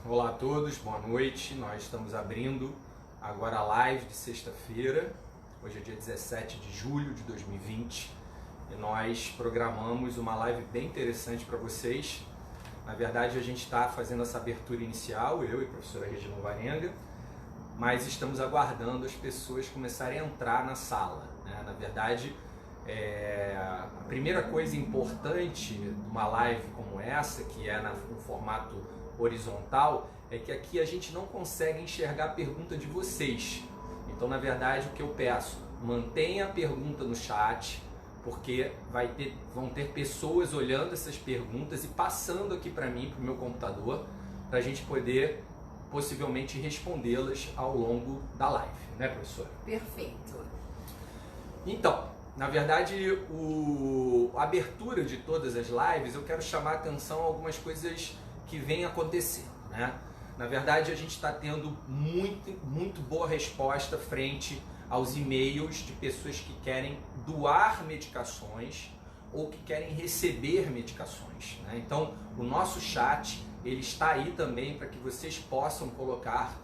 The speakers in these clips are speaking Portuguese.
Olá a todos, boa noite. Nós estamos abrindo agora a live de sexta-feira. Hoje é dia 17 de julho de 2020 e nós programamos uma live bem interessante para vocês. Na verdade, a gente está fazendo essa abertura inicial, eu e a professora Regina Varenga, mas estamos aguardando as pessoas começarem a entrar na sala, né? Na verdade, a primeira coisa importante de uma live como essa, que é no formato horizontal, é que aqui a gente não consegue enxergar a pergunta de vocês. Então, na verdade, o que eu peço, mantenha a pergunta no chat, porque vão ter pessoas olhando essas perguntas e passando aqui para mim, para o meu computador, para a gente poder possivelmente respondê-las ao longo da live, né, professora? Perfeito. Então, na verdade, a abertura de todas as lives, eu quero chamar a atenção a algumas coisas que vem acontecendo, né? Na verdade, a gente está tendo muito boa resposta frente aos e-mails de pessoas que querem doar medicações ou que querem receber medicações, né? Então, o nosso chat, ele está aí também para que vocês possam colocar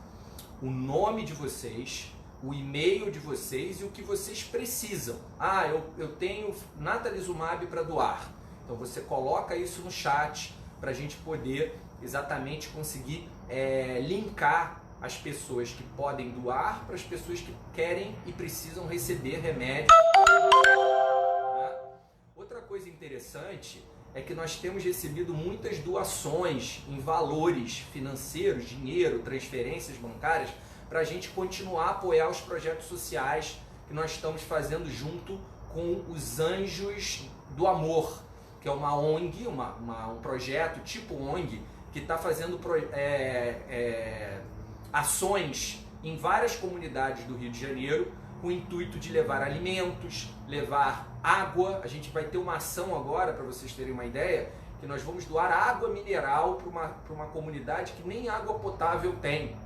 o nome de vocês, o e-mail de vocês e o que vocês precisam. Ah, eu tenho natalizumab para doar. Então, você coloca isso no chat, para a gente poder exatamente conseguir linkar as pessoas que podem doar para as pessoas que querem e precisam receber remédio. Outra coisa interessante é que nós temos recebido muitas doações em valores financeiros, dinheiro, transferências bancárias, para a gente continuar a apoiar os projetos sociais que nós estamos fazendo junto com os Anjos do Amor, que é uma ONG, um projeto tipo ONG, que está fazendo ações em várias comunidades do Rio de Janeiro, com o intuito de levar alimentos, levar água. A gente vai ter uma ação agora, para vocês terem uma ideia, que nós vamos doar água mineral para uma comunidade que nem água potável tem.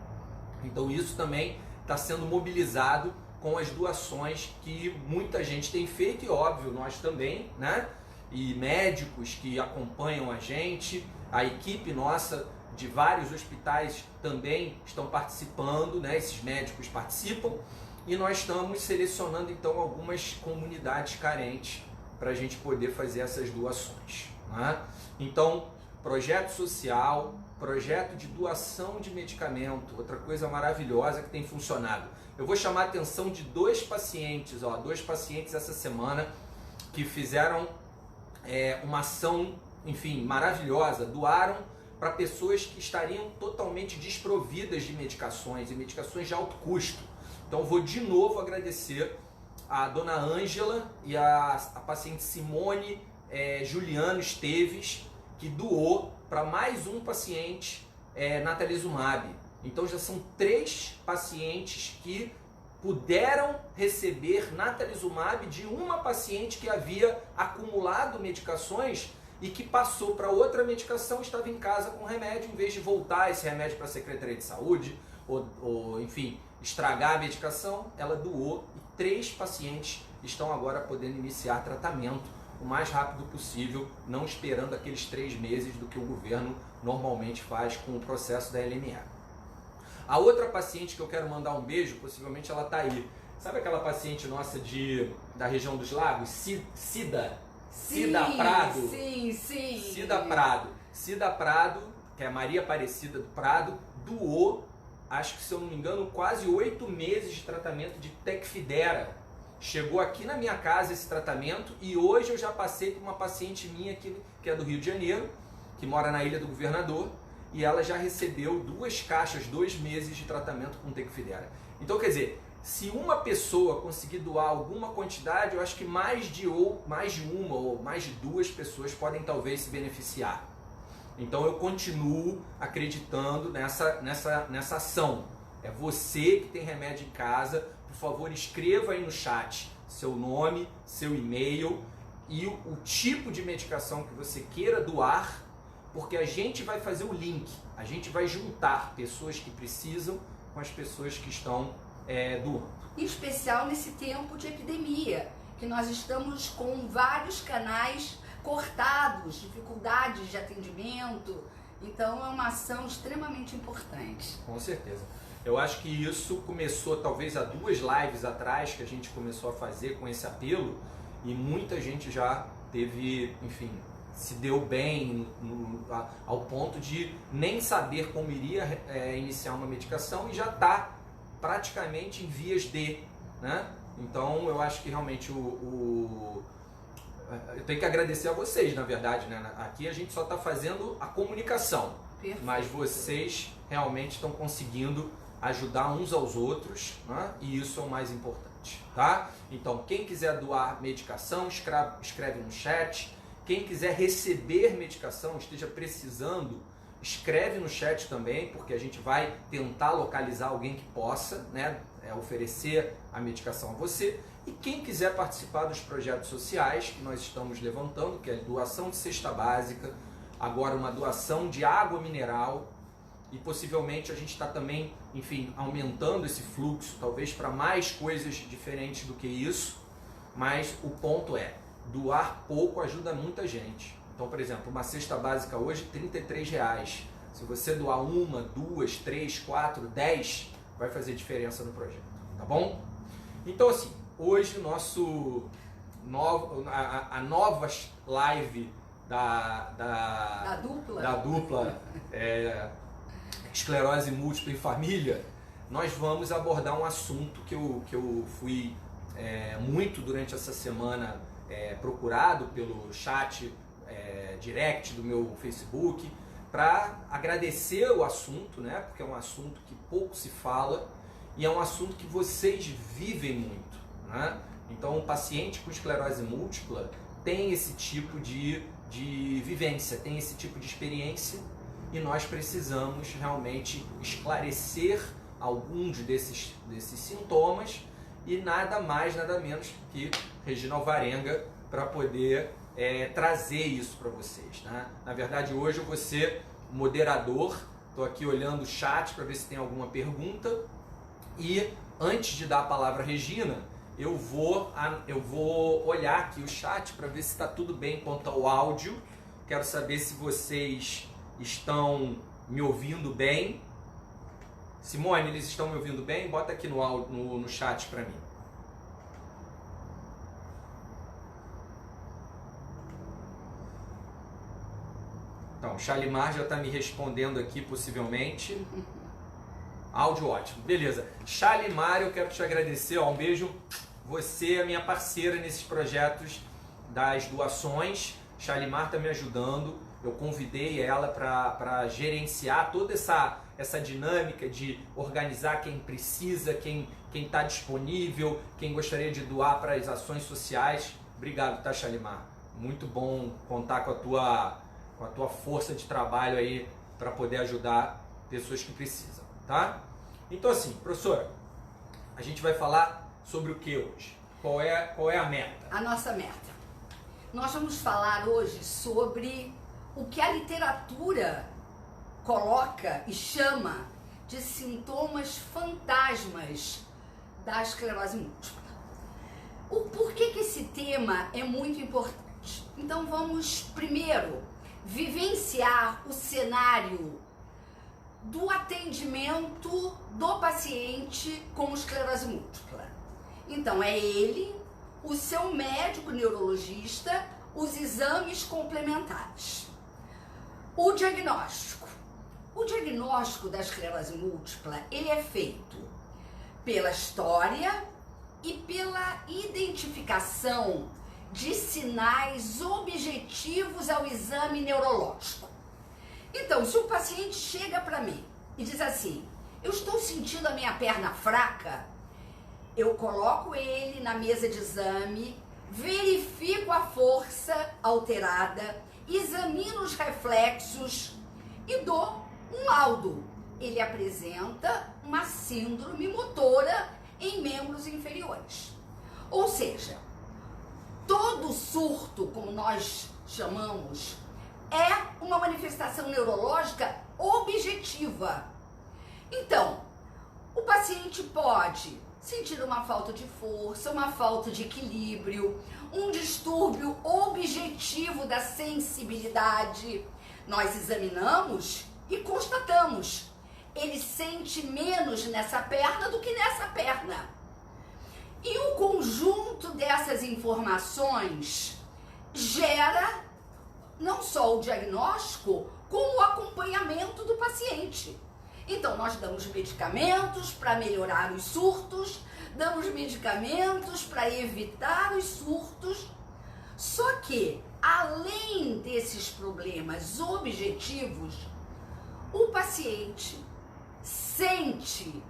Então isso também está sendo mobilizado com as doações que muita gente tem feito e, óbvio, nós também, né? E médicos que acompanham a gente, a equipe nossa de vários hospitais também estão participando, né? Esses médicos participam e nós estamos selecionando então algumas comunidades carentes para a gente poder fazer essas doações, né? Então, projeto social, projeto de doação de medicamento, outra coisa maravilhosa que tem funcionado. Eu vou chamar a atenção de dois pacientes essa semana que fizeram uma ação, enfim, maravilhosa, doaram para pessoas que estariam totalmente desprovidas de medicações e medicações de alto custo. Então vou de novo agradecer a dona Ângela e a paciente Simone Juliano Esteves, que doou para mais um paciente natalizumab. Então já são 3 pacientes que puderam receber natalizumab de uma paciente que havia acumulado medicações e que passou para outra medicação, estava em casa com remédio, em vez de voltar esse remédio para a Secretaria de Saúde ou enfim, estragar a medicação, ela doou e 3 pacientes estão agora podendo iniciar tratamento o mais rápido possível, não esperando aqueles 3 meses do que o governo normalmente faz com o processo da LME. A outra paciente que eu quero mandar um beijo, possivelmente ela está aí. Sabe aquela paciente nossa da região dos lagos? Cida Prado? Sim. Cida Prado, que é a Maria Aparecida do Prado, doou, acho que se eu não me engano, quase 8 meses de tratamento de Tecfidera. Chegou aqui na minha casa esse tratamento e hoje eu já passei por uma paciente minha aqui, que é do Rio de Janeiro, que mora na Ilha do Governador, e ela já recebeu 2 caixas, 2 meses de tratamento com Tecfidera. Então, quer dizer, se uma pessoa conseguir doar alguma quantidade, eu acho que mais de uma ou mais de 2 pessoas podem talvez se beneficiar. Então eu continuo acreditando nessa ação. É você que tem remédio em casa, por favor, escreva aí no chat seu nome, seu e-mail e o tipo de medicação que você queira doar, porque a gente vai fazer o link, a gente vai juntar pessoas que precisam com as pessoas que estão doando. Em especial nesse tempo de epidemia, que nós estamos com vários canais cortados, dificuldades de atendimento, Então é uma ação extremamente importante. Com certeza. Eu acho que isso começou talvez há 2 lives atrás que a gente começou a fazer com esse apelo e muita gente já teve, enfim, se deu bem ao ponto de nem saber como iria iniciar uma medicação e já está praticamente em vias de, né? Então eu acho que realmente eu tenho que agradecer a vocês, na verdade, né? Aqui a gente só está fazendo a comunicação, Perfeito. mas vocês realmente estão conseguindo ajudar uns aos outros, né? E isso é o mais importante, tá? Então, quem quiser doar medicação, escreve no chat. Quem quiser receber medicação, esteja precisando, escreve no chat também, porque a gente vai tentar localizar alguém que possa, né, oferecer a medicação a você. E quem quiser participar dos projetos sociais que nós estamos levantando, que é doação de cesta básica, agora uma doação de água mineral, e possivelmente a gente está também, enfim, aumentando esse fluxo, talvez para mais coisas diferentes do que isso, mas o ponto é, doar pouco ajuda muita gente. Então, por exemplo, uma cesta básica hoje R$ 33,00. Se você doar 1, 2, 3, 4, 10, vai fazer diferença no projeto, tá bom? Então, assim, hoje a nova live Da dupla esclerose múltipla em família, nós vamos abordar um assunto que eu fui muito durante essa semana procurado pelo chat direct do meu Facebook para agradecer o assunto, né? Porque é um assunto que pouco se fala e é um assunto que vocês vivem muito, né? Então, o paciente com esclerose múltipla tem esse tipo de vivência, tem esse tipo de experiência e nós precisamos realmente esclarecer alguns desses sintomas e nada mais, nada menos que Regina Alvarenga para poder trazer isso para vocês, né? Na verdade, hoje eu vou ser moderador, estou aqui olhando o chat para ver se tem alguma pergunta e antes de dar a palavra à Regina, eu vou olhar aqui o chat para ver se está tudo bem quanto ao áudio. Quero saber se vocês estão me ouvindo bem. Simone, eles estão me ouvindo bem? Bota aqui no chat para mim. Então, o Shalimar já está me respondendo aqui, possivelmente. Áudio ótimo. Beleza. Shalimar, eu quero te agradecer. Um beijo. Você é minha parceira nesses projetos das doações. Shalimar está me ajudando. Eu convidei ela para gerenciar toda essa dinâmica de organizar quem precisa, quem está disponível, quem gostaria de doar para as ações sociais. Obrigado, tá, Shalimar? Muito bom contar com a tua força de trabalho aí para poder ajudar pessoas que precisam, tá? Então assim, professora, a gente vai falar sobre o que hoje? Qual é a meta? A nossa meta. Nós vamos falar hoje sobre o que a literatura coloca e chama de sintomas fantasmas da esclerose múltipla. O porquê que esse tema é muito importante? Então vamos primeiro vivenciar o cenário do atendimento do paciente com esclerose múltipla. Então é ele, o seu médico neurologista, os exames complementares. O diagnóstico. O diagnóstico da esclerose múltipla, ele é feito pela história e pela identificação de sinais objetivos ao exame neurológico. Então, se o paciente chega para mim e diz assim, eu estou sentindo a minha perna fraca, eu coloco ele na mesa de exame, verifico a força alterada, examino os reflexos e dou um laudo. Ele apresenta uma síndrome motora em membros inferiores. Ou seja, todo surto, como nós chamamos, é uma manifestação neurológica objetiva. Então, o paciente pode sentir uma falta de força, uma falta de equilíbrio, um distúrbio objetivo da sensibilidade, Nós examinamos e constatamos. Ele sente menos nessa perna do que nessa perna. E o conjunto dessas informações gera não só o diagnóstico, como o acompanhamento do paciente. Então, nós damos medicamentos para melhorar os surtos, damos medicamentos para evitar os surtos. Só que, além desses problemas objetivos, o paciente sente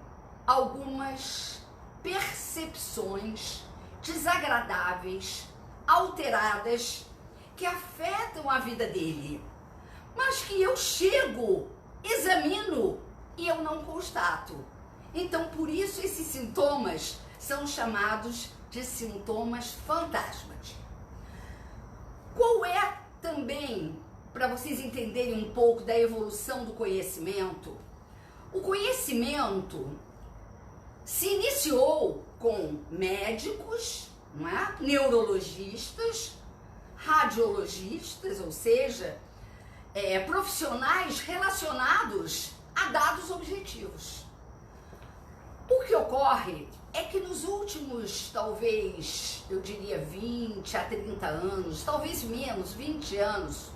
algumas percepções desagradáveis, alteradas, que afetam a vida dele, mas que eu chego, examino e eu não constato. Então, por isso, esses sintomas são chamados de sintomas fantasmas. Qual é também, para vocês entenderem um pouco da evolução do conhecimento, o conhecimento se iniciou com médicos, não é? Neurologistas, radiologistas, ou seja, profissionais relacionados a dados objetivos. O que ocorre é que nos últimos, talvez, eu diria 20 a 30 anos, talvez menos, 20 anos,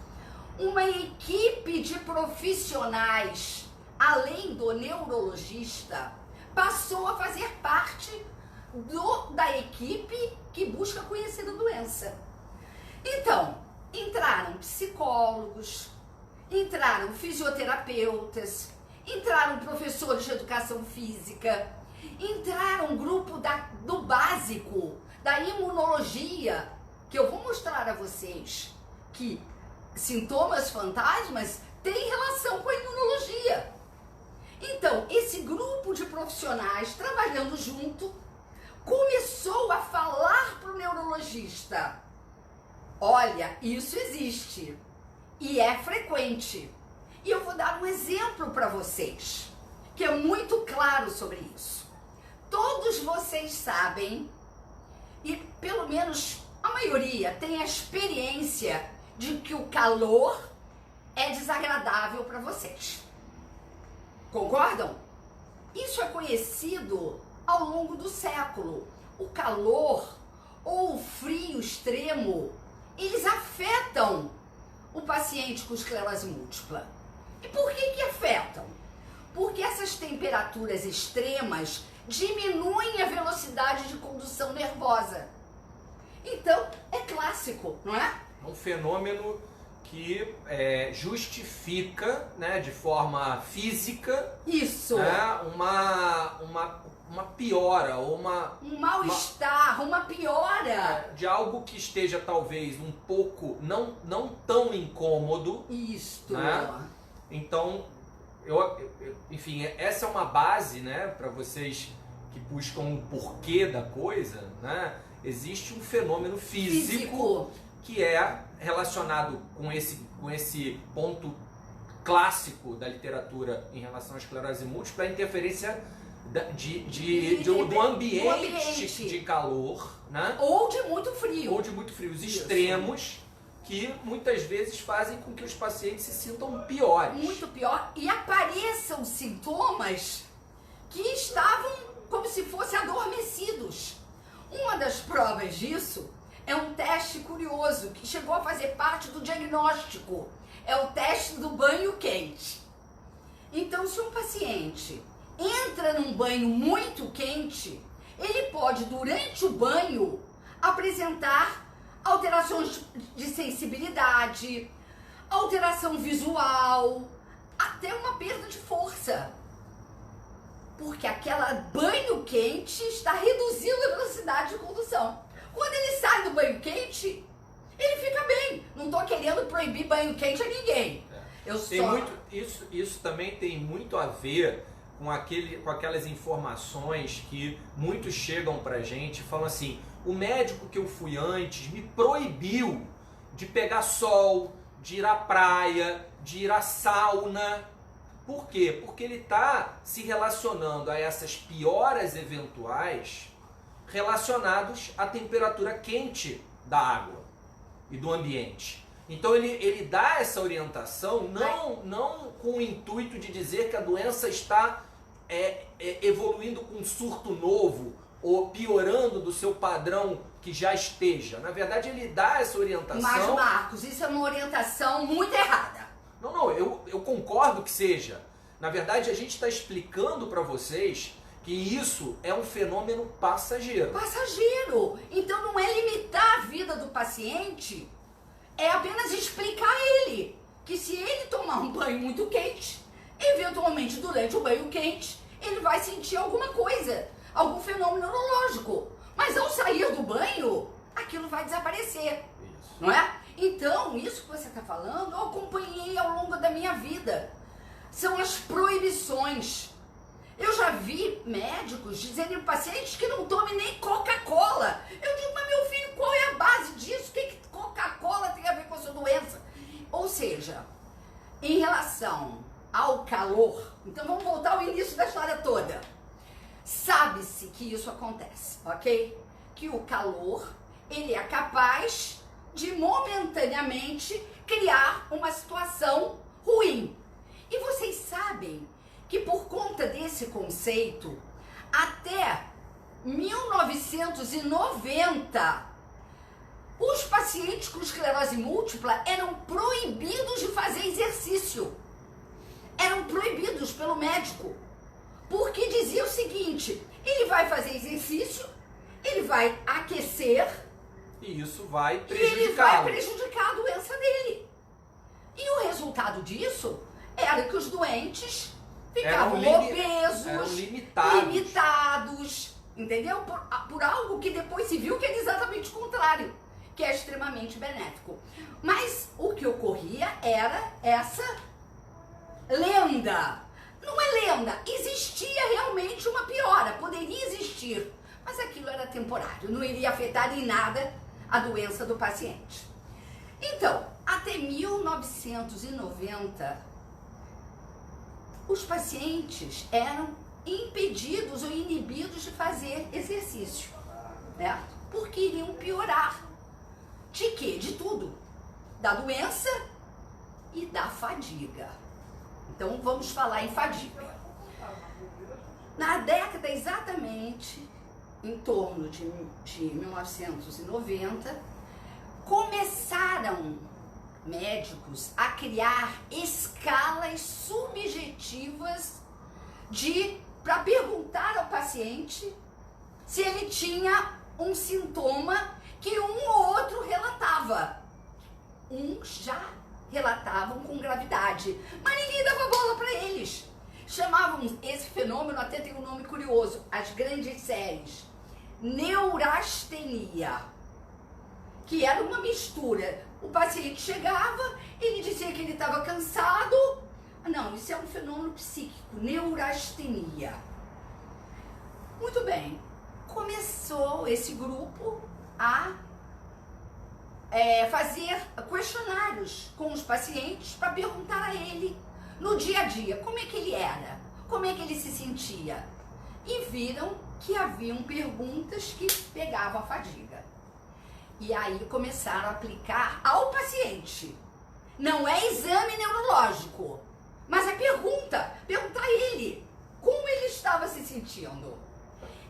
uma equipe de profissionais, além do neurologista, passou a fazer parte da equipe que busca conhecer a doença. Então, entraram psicólogos, entraram fisioterapeutas, entraram professores de educação física, entraram um grupo do básico, da imunologia, que eu vou mostrar a vocês que sintomas fantasmas têm relação com a imunologia. Então, esse grupo de profissionais trabalhando junto começou a falar para o neurologista: olha, isso existe e é frequente. E eu vou dar um exemplo para vocês, que é muito claro sobre isso. Todos vocês sabem, e pelo menos a maioria tem a experiência de que o calor é desagradável para vocês. Concordam? Isso é conhecido ao longo do século. O calor ou o frio extremo, eles afetam o paciente com esclerose múltipla. E por que afetam? Porque essas temperaturas extremas diminuem a velocidade de condução nervosa. Então, é clássico, não é? É um fenômeno que justifica, né, de forma física, isso, né, uma piora ou um mal-estar, uma piora de algo que esteja talvez um pouco não tão incômodo. Isto. Né? Então, enfim, essa é uma base, né, para vocês que buscam o porquê da coisa, né? Existe um fenômeno físico que é relacionado com esse ponto clássico da literatura em relação à esclerose múltipla, a interferência do ambiente de calor, né? Ou de muito frio. Ou de muito frio. Os extremos que muitas vezes fazem com que os pacientes se sintam piores. Muito pior. E apareçam sintomas que estavam como se fossem adormecidos. Uma das provas disso é um teste curioso que chegou a fazer parte do diagnóstico. É o teste do banho quente. Então, se um paciente entra num banho muito quente, ele pode, durante o banho, apresentar alterações de sensibilidade, alteração visual, até uma perda de força. Porque aquele banho quente está reduzindo a velocidade de condução. Quando ele sai do banho quente, ele fica bem. Não estou querendo proibir banho quente a ninguém. Isso também tem muito a ver com aquelas informações que muitos chegam pra gente e falam assim: o médico que eu fui antes me proibiu de pegar sol, de ir à praia, de ir à sauna. Por quê? Porque ele está se relacionando a essas pioras eventuais relacionados à temperatura quente da água e do ambiente. Então ele dá essa orientação não com o intuito de dizer que a doença está evoluindo com um surto novo ou piorando do seu padrão que já esteja. Na verdade, ele dá essa orientação... Mas, Marcos, isso é uma orientação muito errada. Não, eu concordo que seja. Na verdade, a gente está explicando para vocês que isso é um fenômeno passageiro. Passageiro. Então não é limitar a vida do paciente, é apenas explicar a ele que se ele tomar um banho muito quente, eventualmente durante o banho quente, ele vai sentir alguma coisa, algum fenômeno neurológico. Mas ao sair do banho, aquilo vai desaparecer. Isso. Não é? Então, isso que você está falando, eu acompanhei ao longo da minha vida. São as proibições. Eu já vi médicos dizendo para pacientes que não tome nem Coca-Cola. Eu digo, mas meu filho, qual é a base disso? O que Coca-Cola tem a ver com a sua doença? Ou seja, em relação ao calor, então vamos voltar ao início da história toda. Sabe-se que isso acontece, ok? Que o calor, ele é capaz de momentaneamente criar uma situação ruim. E vocês sabem que por conta desse conceito, até 1990, os pacientes com esclerose múltipla eram proibidos de fazer exercício. Eram proibidos pelo médico. Porque dizia o seguinte, ele vai fazer exercício, ele vai aquecer... E isso vai prejudicar. E ele vai prejudicar a doença dele. E o resultado disso era que os doentes ficavam obesos, limitados, entendeu? Por algo que depois se viu que era exatamente o contrário, que é extremamente benéfico. Mas o que ocorria era essa lenda. Não é lenda, existia realmente uma piora, poderia existir, mas aquilo era temporário, não iria afetar em nada a doença do paciente. Então, até 1990, os pacientes eram impedidos ou inibidos de fazer exercício, né? Porque iriam piorar. De quê? De tudo. Da doença e da fadiga. Então, vamos falar em fadiga. Na década exatamente, em torno de 1990, começaram médicos a criar escalas subjetivas para perguntar ao paciente se ele tinha um sintoma que um ou outro relatava. Uns já relatavam com gravidade, mas ninguém dava bola para eles. Chamavam esse fenômeno, até tem um nome curioso, as grandes séries, neurastenia, que era uma mistura. O paciente chegava, ele dizia que ele estava cansado. Não, isso é um fenômeno psíquico, neurastenia. Muito bem, começou esse grupo a fazer questionários com os pacientes para perguntar a ele, no dia a dia, como é que ele era, como é que ele se sentia. E viram que haviam perguntas que pegavam a fadiga. E aí começaram a aplicar ao paciente. Não é exame neurológico, mas é perguntar a ele como ele estava se sentindo.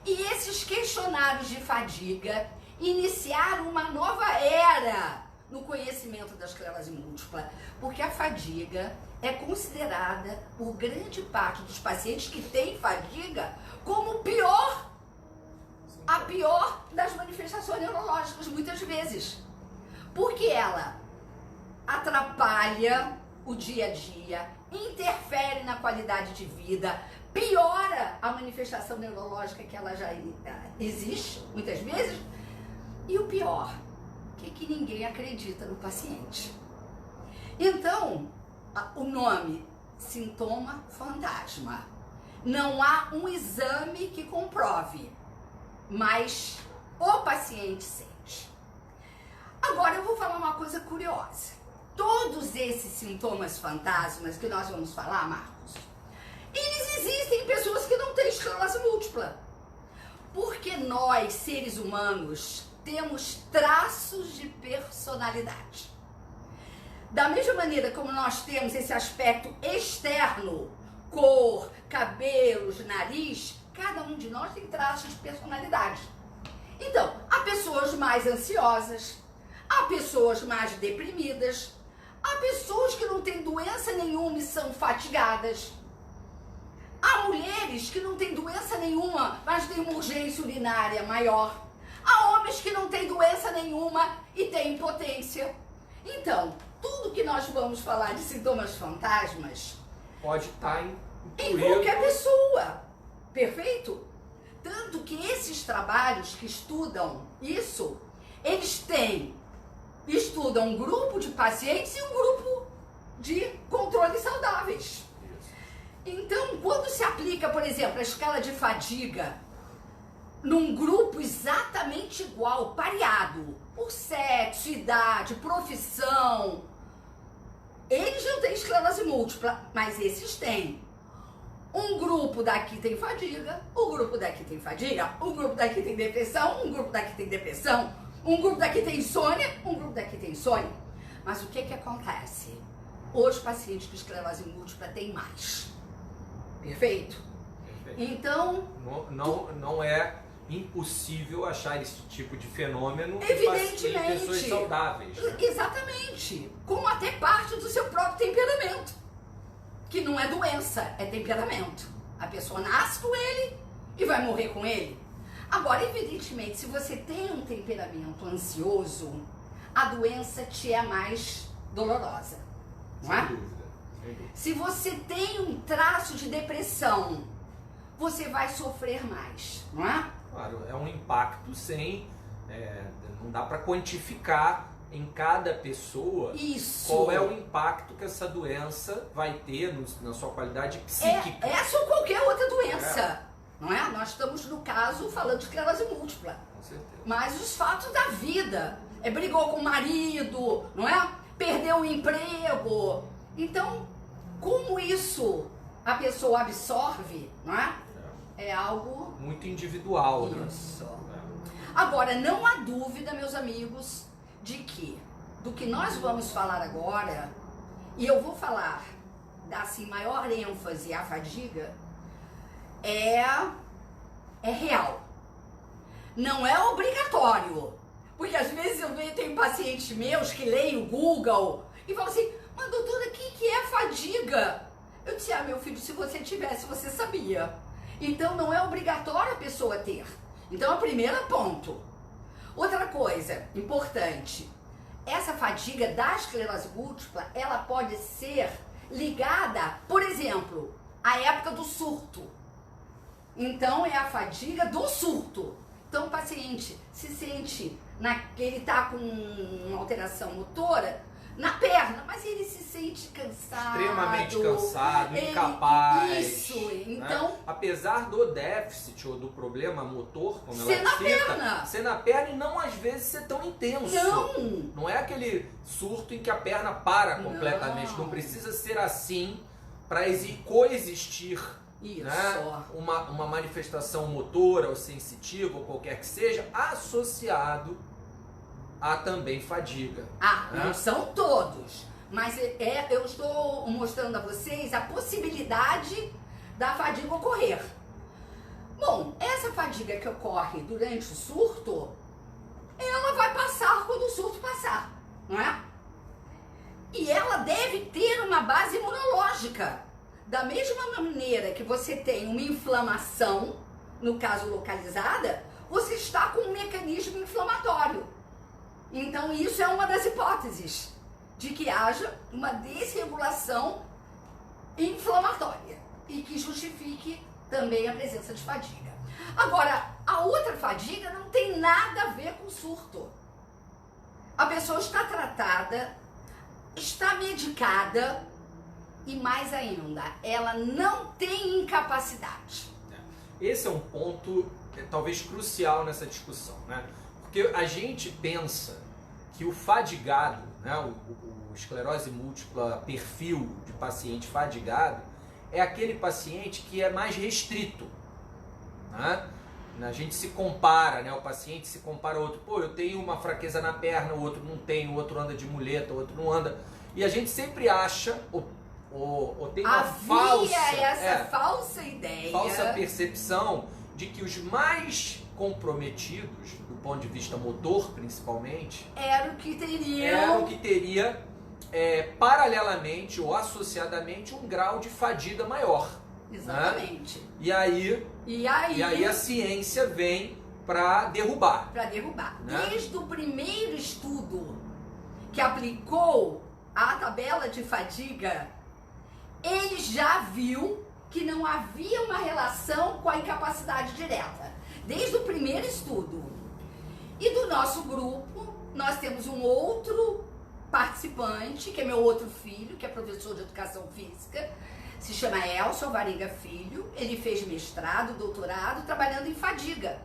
E esses questionários de fadiga iniciaram uma nova era no conhecimento da esclerose múltipla, porque a fadiga é considerada por grande parte dos pacientes que têm fadiga como a pior das manifestações neurológicas, muitas vezes. Porque ela atrapalha o dia a dia, interfere na qualidade de vida, piora a manifestação neurológica que ela já existe, muitas vezes. E o pior, que ninguém acredita no paciente. Então, o nome sintoma fantasma. Não há um exame que comprove, mas o paciente sente. Agora eu vou falar uma coisa curiosa. Todos esses sintomas fantasmas que nós vamos falar, Marcos, eles existem em pessoas que não têm esclerose múltipla. Porque nós, seres humanos, temos traços de personalidade. Da mesma maneira como nós temos esse aspecto externo, cor, cabelos, nariz, cada um de nós tem traços de personalidade. Então, há pessoas mais ansiosas, há pessoas mais deprimidas, há pessoas que não têm doença nenhuma e são fatigadas. Há mulheres que não têm doença nenhuma, mas têm uma urgência urinária maior. Há homens que não têm doença nenhuma e têm impotência. Então, tudo que nós vamos falar de sintomas fantasmas pode estar em qualquer pessoa. Perfeito? Tanto que esses trabalhos que estudam isso, eles estudam um grupo de pacientes e um grupo de controles saudáveis. Então, quando se aplica, por exemplo, a escala de fadiga num grupo exatamente igual, pareado, por sexo, idade, profissão, eles não têm esclerose múltipla, mas esses têm. Um grupo daqui tem fadiga, o grupo daqui tem fadiga, um grupo daqui tem depressão, um grupo daqui tem depressão, um grupo daqui tem insônia, um grupo daqui tem insônia. Mas o que acontece? Os pacientes com esclerose múltipla têm mais. Perfeito? Então... Não é impossível achar esse tipo de fenômeno evidentemente, em pessoas saudáveis. Né? Exatamente. Como até parte do seu próprio temperamento. Que não é doença, é temperamento. A pessoa nasce com ele e vai morrer com ele. Agora, evidentemente, se você tem um temperamento ansioso, a doença te é mais dolorosa. Não é? Sem dúvida. Se você tem um traço de depressão, você vai sofrer mais, não é? Claro, é um impacto não dá para quantificar em cada pessoa isso. Qual é o impacto que essa doença vai ter na sua qualidade psíquica. Essa ou qualquer outra doença, não é? Nós estamos, no caso, falando de esclerose múltipla. Com certeza. Mas os fatos da vida, brigou com o marido, não é? Perdeu o emprego. Então, como isso a pessoa absorve, não é? É algo... muito individual. Isso. Né? Agora, não há dúvida, meus amigos, de que do que nós vamos falar agora, e eu vou falar, dar assim, maior ênfase à fadiga, é real. Não é obrigatório. Porque às vezes eu tenho pacientes meus que leem o Google e falam assim, mas doutora, o que é fadiga? Eu disse, meu filho, se você tivesse, você sabia. Então não é obrigatório a pessoa ter. Então é o primeiro ponto. Outra coisa importante, essa fadiga da esclerose múltipla, ela pode ser ligada, por exemplo, à época do surto. Então é a fadiga do surto. Então o paciente se sente, ele está com uma alteração motora na perna, mas ele se sente cansado. Extremamente cansado, incapaz. Isso, então... Né? Apesar do déficit ou do problema motor, como ela ser na cita, perna. Ser na perna e não às vezes ser tão intenso. Não é aquele surto em que a perna para completamente. Não precisa ser assim para coexistir. Isso. Né? Uma manifestação motora ou sensitiva ou qualquer que seja, associado a também fadiga. Né? Não são todos, mas eu estou mostrando a vocês a possibilidade da fadiga ocorrer. Bom, essa fadiga que ocorre durante o surto, ela vai passar quando o surto passar, não é? E ela deve ter uma base imunológica. Da mesma maneira que você tem uma inflamação, no caso localizada, você está com um mecanismo inflamatório. Então isso é uma das hipóteses de que haja uma desregulação inflamatória e que justifique também a presença de fadiga. Agora, a outra fadiga não tem nada a ver com surto. A pessoa está tratada, está medicada, e mais ainda, ela não tem incapacidade. Esse é um ponto talvez crucial nessa discussão, né? Porque a gente pensa que o fadigado, né, o esclerose múltipla perfil de paciente fadigado, é aquele paciente que é mais restrito. Né? A gente se compara, né? O paciente se compara ao outro. Pô, eu tenho uma fraqueza na perna, o outro não tem, o outro anda de muleta, o outro não anda. E a gente sempre acha, ou tem uma falsa ideia, falsa percepção de que os mais comprometidos, do ponto de vista motor principalmente, era o que teria paralelamente ou associadamente um grau de fadiga maior. Exatamente. Né? E aí a ciência vem para derrubar. Né? Desde o primeiro estudo que aplicou a tabela de fadiga, ele já viu que não havia uma relação com a incapacidade direta. Desde o primeiro estudo. E do nosso grupo, nós temos um outro participante, que é meu outro filho, que é professor de educação física, se chama Elcio Alvarenga Filho. Ele fez mestrado, doutorado, trabalhando em fadiga.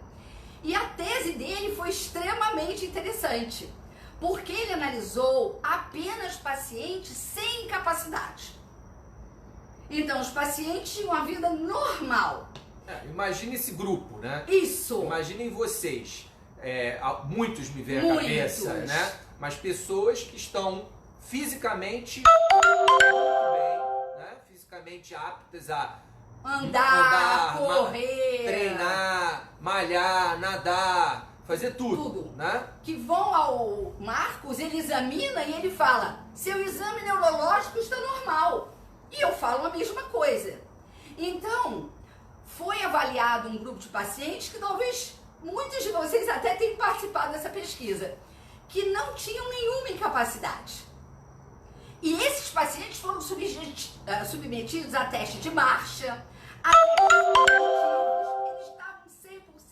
E a tese dele foi extremamente interessante, porque ele analisou apenas pacientes sem incapacidade. Então, os pacientes tinham uma vida normal. Imagine esse grupo, né? Isso! Imaginem vocês. Muitos me vêm à cabeça, né? Mas pessoas que estão fisicamente muito bem, né? Fisicamente aptas a andar, correr, treinar, malhar, nadar, fazer tudo, né? Que vão ao Marcos, ele examina e ele fala: seu exame neurológico está normal. E eu falo a mesma coisa. Então, foi avaliado um grupo de pacientes que talvez muitos de vocês até tenham participado dessa pesquisa, que não tinham nenhuma incapacidade. E esses pacientes foram submetidos a teste de marcha, a testes cognitivos, eles estavam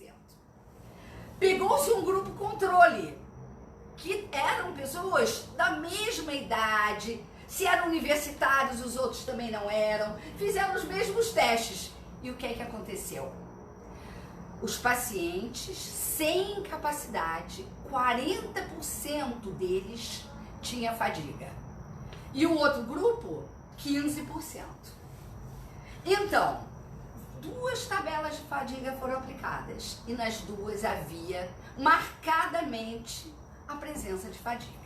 100%. Pegou-se um grupo controle, que eram pessoas da mesma idade, se eram universitários, os outros também não eram, fizeram os mesmos testes. E o que é que aconteceu? Os pacientes sem incapacidade, 40% deles tinha fadiga. E o outro grupo, 15%. Então, 2 tabelas de fadiga foram aplicadas e nas 2 havia marcadamente a presença de fadiga.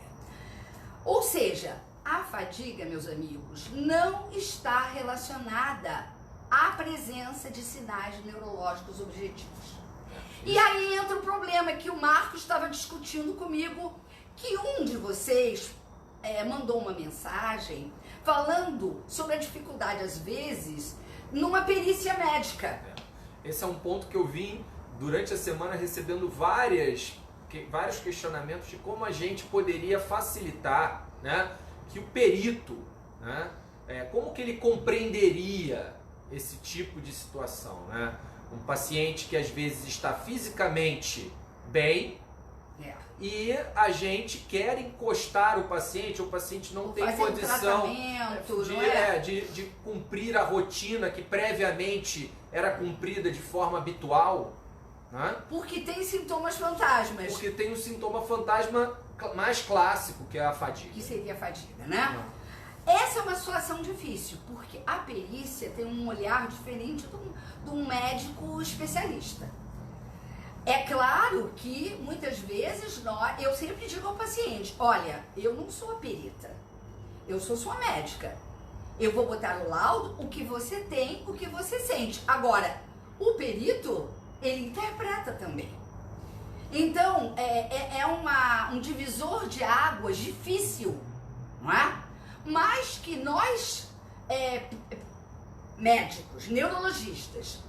Ou seja, a fadiga, meus amigos, não está relacionada à presença de sinais neurológicos objetivos. E aí entra o problema que o Marcos estava discutindo comigo, que um de vocês mandou uma mensagem falando sobre a dificuldade, às vezes, numa perícia médica. Esse é um ponto que eu vim, durante a semana, recebendo vários questionamentos de como a gente poderia facilitar, né, que o perito, né, como que ele compreenderia esse tipo de situação, né? Um paciente que às vezes está fisicamente bem e a gente quer encostar o paciente não tem condição de cumprir a rotina que previamente era cumprida de forma habitual, né? Porque tem sintomas fantasmas. Porque tem um sintoma fantasma mais clássico, que é a fadiga. Que seria a fadiga, né? Essa é uma situação difícil, porque a perícia tem um olhar diferente de um médico especialista. É claro que, muitas vezes, eu sempre digo ao paciente: olha, eu não sou a perita, eu sou sua médica. Eu vou botar no laudo o que você tem, o que você sente. Agora, o perito, ele interpreta também. Então, um divisor de águas difícil, não é? Mas que nós, médicos, neurologistas,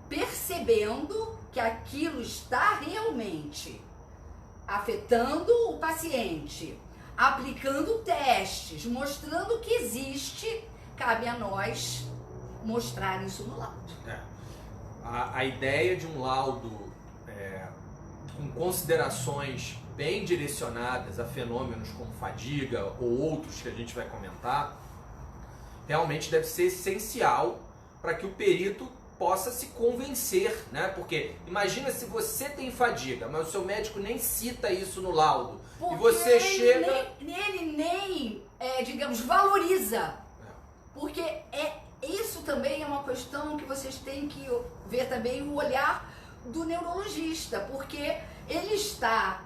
percebendo que aquilo está realmente afetando o paciente, aplicando testes, mostrando que existe, cabe a nós mostrar isso no laudo. A ideia de um laudo com considerações bem direcionadas a fenômenos como fadiga ou outros que a gente vai comentar, realmente deve ser essencial para que o perito possa se convencer, né? Porque imagina se você tem fadiga, mas o seu médico nem cita isso no laudo. Porque e você chega... Ele nem digamos, valoriza. Porque isso também é uma questão que vocês têm que ver também o olhar do neurologista, porque ele está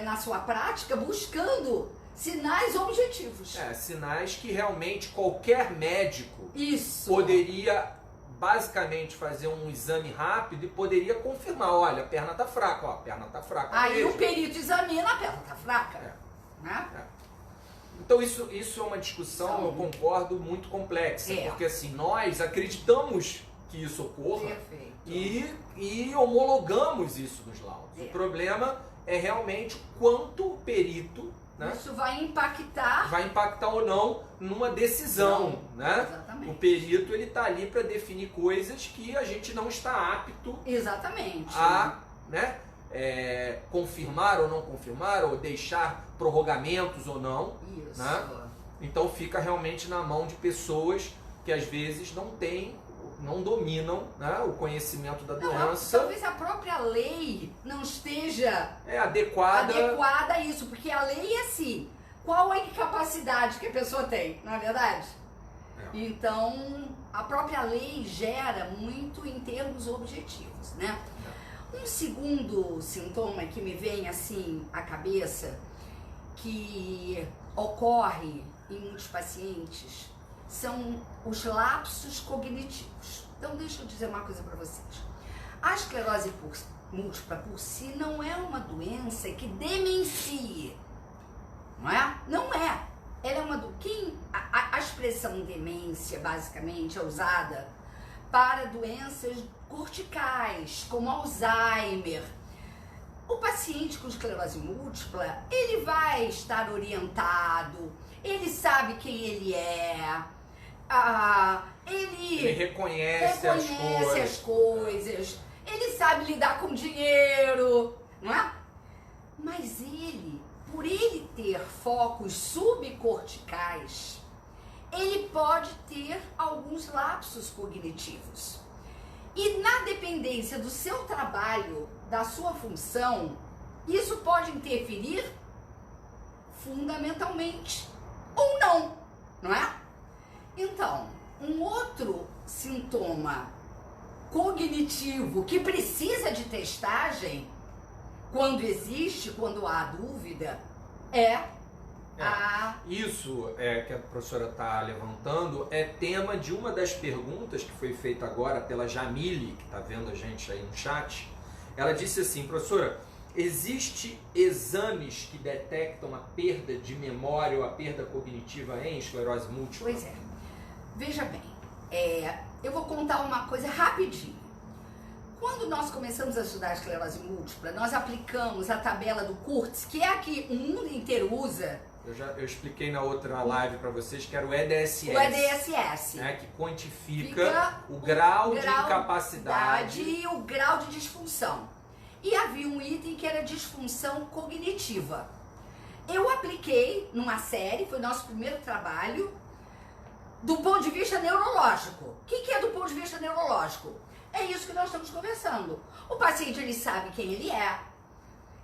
na sua prática buscando Sinais objetivos. Sinais que realmente qualquer médico Isso. poderia basicamente fazer um exame rápido e poderia confirmar, olha, a perna tá fraca, ó, a perna tá fraca. Aí mesmo. o perito examina, a perna tá fraca. Né? Então isso é uma discussão, eu concordo, muito complexa, porque assim, nós acreditamos que isso ocorra. Perfeito. E homologamos isso nos laudos. O problema é realmente quanto o perito, né, isso vai impactar ou não numa decisão, né? Exatamente. O perito ele está ali para definir coisas que a gente não está apto exatamente a, né, confirmar ou não confirmar, ou deixar prorrogamentos ou não. Isso. Né? Então fica realmente na mão de pessoas que às vezes não dominam, né, o conhecimento da doença. Talvez a própria lei não esteja adequada a isso, porque a lei é assim, qual a incapacidade que a pessoa tem, não é verdade? Então, a própria lei gera muito em termos objetivos, né? Um segundo sintoma que me vem assim à cabeça, que ocorre em muitos pacientes, são os lapsos cognitivos. Então, deixa eu dizer uma coisa para vocês. A esclerose múltipla por si não é uma doença que demencie, não é? Não é. Ela é uma a expressão demência, basicamente, é usada para doenças corticais, como Alzheimer. O paciente com esclerose múltipla, ele vai estar orientado, ele sabe quem ele é, ele reconhece as coisas, ele sabe lidar com dinheiro, não é? Mas ele, por ele ter focos subcorticais, ele pode ter alguns lapsos cognitivos. E na dependência do seu trabalho, da sua função, isso pode interferir fundamentalmente ou não, não é? Então, um outro sintoma cognitivo que precisa de testagem, quando há dúvida, Isso que a professora está levantando é tema de uma das perguntas que foi feita agora pela Jamile, que está vendo a gente aí no chat. Ela disse assim: professora, existe exames que detectam a perda de memória ou a perda cognitiva em esclerose múltipla? Pois é. Veja bem, eu vou contar uma coisa rapidinho. Quando nós começamos a estudar a esclerose múltipla, nós aplicamos a tabela do Kurtz, que é a que o mundo inteiro usa. Eu expliquei na outra live para vocês que era o EDSS. O EDSS. Né, que quantifica o grau de incapacidade e o grau de disfunção. E havia um item que era disfunção cognitiva. Eu apliquei numa série, foi nosso primeiro trabalho, do ponto de vista neurológico. O que é do ponto de vista neurológico? É isso que nós estamos conversando. O paciente, ele sabe quem ele é,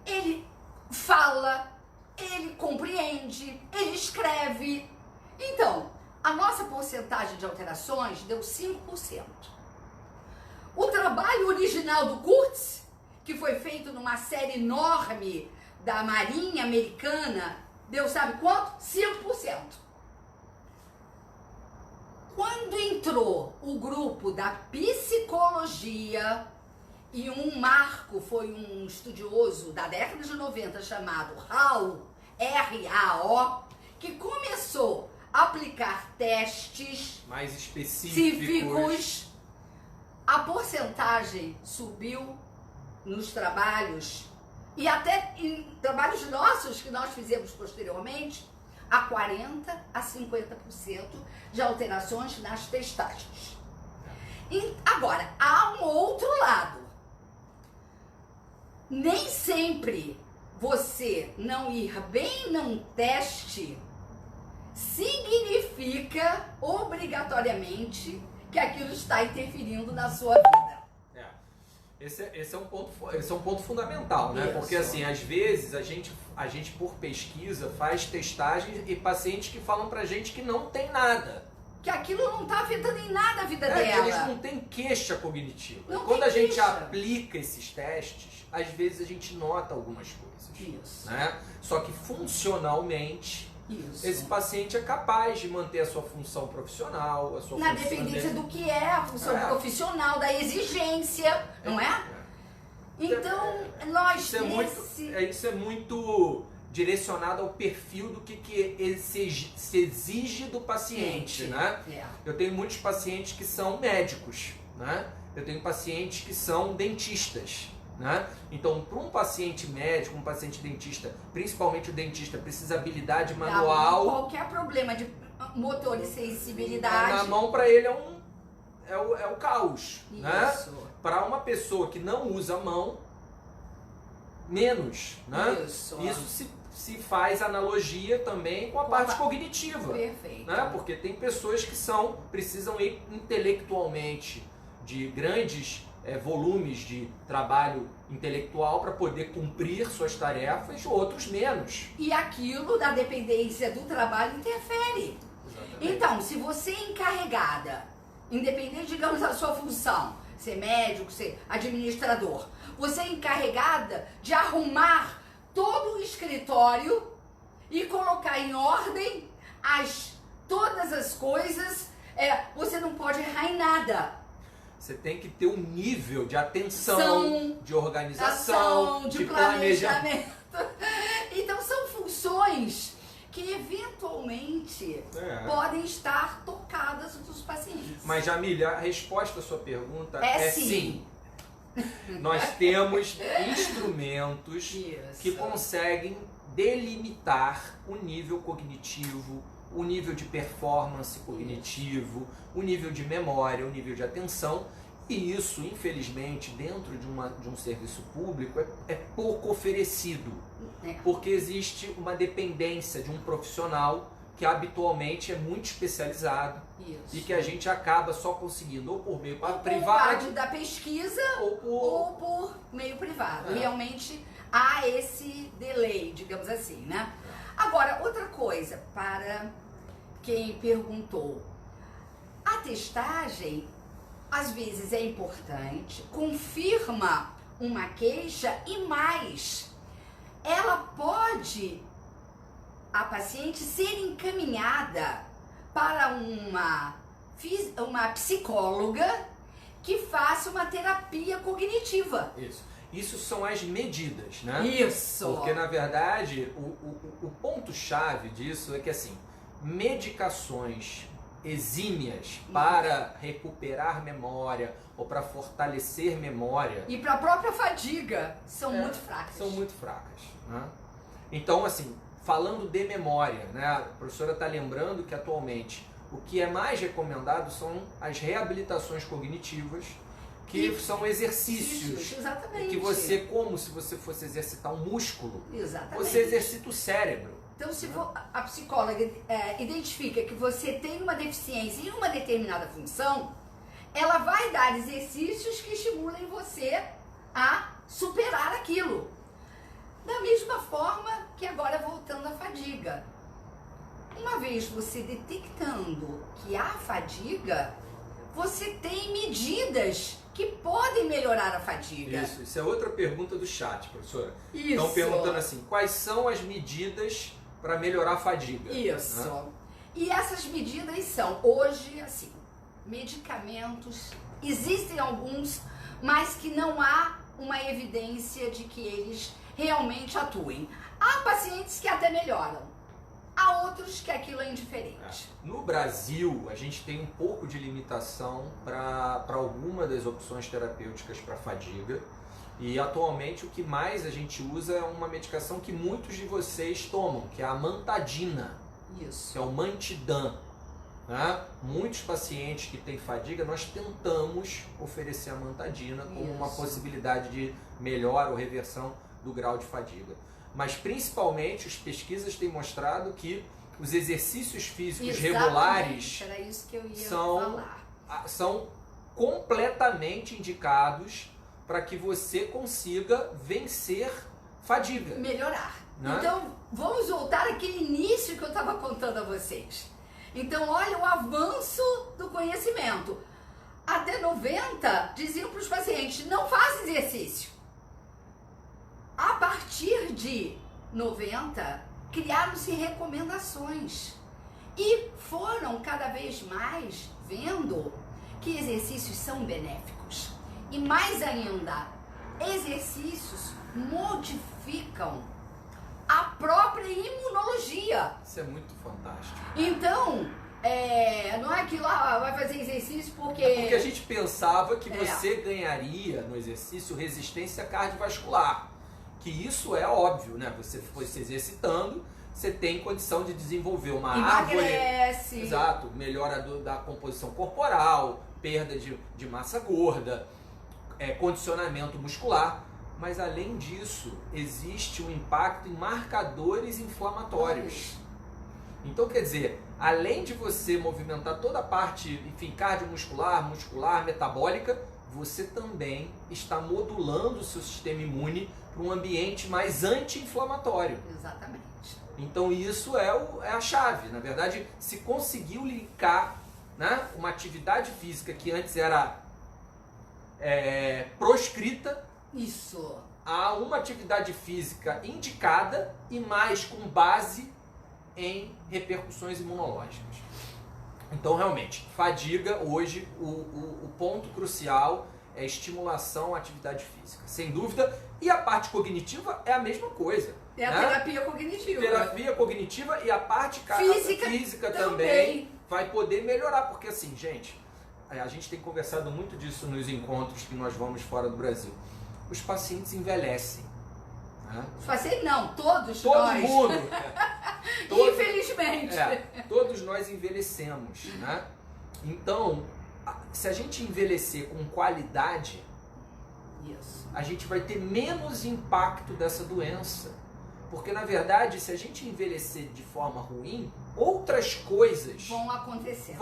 ele fala, ele compreende, ele escreve. Então, a nossa porcentagem de alterações deu 5%. O trabalho original do Kurtz, que foi feito numa série enorme da Marinha Americana, deu sabe quanto? 5%. Quando entrou o grupo da psicologia, e um marco foi um estudioso da década de 90 chamado Rao, R-A-O, que começou a aplicar testes mais específicos, a porcentagem subiu nos trabalhos, e até em trabalhos nossos que nós fizemos posteriormente, a 40% a 50% de alterações nas testagens. E agora, há um outro lado. Nem sempre você não ir bem num teste significa obrigatoriamente que aquilo está interferindo na sua vida. Esse é um ponto fundamental, né? Isso. Porque assim, às vezes a gente por pesquisa faz testagens e pacientes que falam pra gente que não tem nada. que aquilo não está afetando em nada a vida dela. Eles não têm queixa cognitiva. Não Quando tem a gente queixa. aplica esses testes, às vezes a gente nota algumas coisas. Isso. Né? Só que funcionalmente, Isso. esse paciente é capaz de manter a sua função profissional, a sua Na função dependência dele. do que é a função profissional, da exigência, não é? Então, nós Isso é muito direcionado ao perfil do que se exige do paciente, né? Eu tenho muitos pacientes que são médicos, né? Eu tenho pacientes que são dentistas, né? Então, para um paciente médico, um paciente dentista, principalmente o dentista, precisa de habilidade manual. Qualquer problema de motor e sensibilidade. Na mão, para ele é o caos, Isso. né? Para uma pessoa que não usa a mão, menos, né? Isso se faz analogia também com a parte cognitiva. Perfeito. Né? Porque tem pessoas que precisam ir intelectualmente de grandes volumes de trabalho intelectual para poder cumprir suas tarefas, outros menos. E aquilo da dependência do trabalho interfere. Exatamente. Então, se você é encarregada, independente, digamos, da sua função, ser médico, ser administrador, você é encarregada de arrumar todo o escritório e colocar em ordem todas as coisas, você não pode errar em nada. Você tem que ter um nível de atenção, de organização, de planejamento. Então são funções que eventualmente podem estar tocadas dos pacientes. Mas, Jamília, a resposta à sua pergunta é sim. Nós temos instrumentos que conseguem delimitar o nível cognitivo, o nível de performance cognitivo, o nível de memória, o nível de atenção. E isso, infelizmente, dentro de um serviço público é pouco oferecido. Porque existe uma dependência de um profissional que habitualmente é muito especializado. Isso. E que a gente acaba só conseguindo ou por meio privado, por parte da pesquisa ou por meio privado. Realmente há esse delay, digamos assim, né? Agora, outra coisa para quem perguntou. A testagem, às vezes, é importante, confirma uma queixa e mais, ela pode, a paciente, ser encaminhada para uma psicóloga que faça uma terapia cognitiva. Isso são as medidas, né? Isso! Porque, na verdade, o ponto-chave disso é que, assim, medicações exímias para recuperar memória ou para fortalecer memória... E para a própria fadiga, são muito fracas. São muito fracas, né? Então, assim, falando de memória, né? A professora está lembrando que, atualmente, o que é mais recomendado são as reabilitações cognitivas, que são exercícios. Exatamente. Que você, como se você fosse exercitar um músculo, exatamente, você exercita o cérebro. Então, se a psicóloga identifica que você tem uma deficiência em uma determinada função, ela vai dar exercícios que estimulem você a superar aquilo. Da mesma forma que agora, voltando à fadiga. Uma vez você detectando que há fadiga, você tem medidas que podem melhorar a fadiga. Isso é outra pergunta do chat, professora. Isso. Estão perguntando assim, quais são as medidas para melhorar a fadiga? Isso. Né? E essas medidas são, hoje, assim, medicamentos, existem alguns, mas que não há uma evidência de que eles realmente atuem. Há pacientes que até melhoram, há outros que aquilo é indiferente. No Brasil, a gente tem um pouco de limitação para alguma das opções terapêuticas para fadiga. E atualmente o que mais a gente usa é uma medicação que muitos de vocês tomam, que é a amantadina. Isso. Que é o Mantidan. Né? Muitos pacientes que têm fadiga, nós tentamos oferecer a amantadina como uma possibilidade de melhora ou reversão do grau de fadiga. Mas principalmente as pesquisas têm mostrado que os exercícios físicos regulares era isso que eu ia falar. São completamente indicados para que você consiga vencer fadiga. Melhorar. Né? Então, vamos voltar àquele início que eu estava contando a vocês. Então, olha o avanço do conhecimento. Até 90, diziam para os pacientes, não faz exercício. A partir de 90, criaram-se recomendações. E foram cada vez mais vendo que exercícios são benéficos. E mais ainda, exercícios modificam a própria imunologia. Isso é muito fantástico. Então, não é que lá vai fazer exercício porque... É porque a gente pensava que você ganharia no exercício resistência cardiovascular. Que isso é óbvio, né? Você foi se exercitando, você tem condição de desenvolver uma emagrece. árvore. Exato, melhora da composição corporal, perda de massa gorda, condicionamento muscular. Mas além disso, existe um impacto em marcadores inflamatórios. Então, quer dizer, além de você movimentar toda a parte, enfim, cardiomuscular, muscular, metabólica, você também está modulando o seu sistema imune para um ambiente mais anti-inflamatório. Exatamente. Então isso é a chave. Na verdade, se conseguiu linkar, né, uma atividade física que antes era proscrita, isso, a uma atividade física indicada e mais com base em repercussões imunológicas. Então, realmente, fadiga hoje, o ponto crucial é a estimulação à atividade física, sem dúvida. E a parte cognitiva é a mesma coisa. É a terapia cognitiva. Terapia cognitiva e a parte física também vai poder melhorar. Porque assim, gente, a gente tem conversado muito disso nos encontros que nós vamos fora do Brasil. Os pacientes envelhecem. Né? Os pacientes não, todos Todo nós. mundo. Infelizmente. Todos nós envelhecemos. Né? Então, se a gente envelhecer com qualidade, a gente vai ter menos impacto dessa doença. Porque, na verdade, se a gente envelhecer de forma ruim, outras coisas vão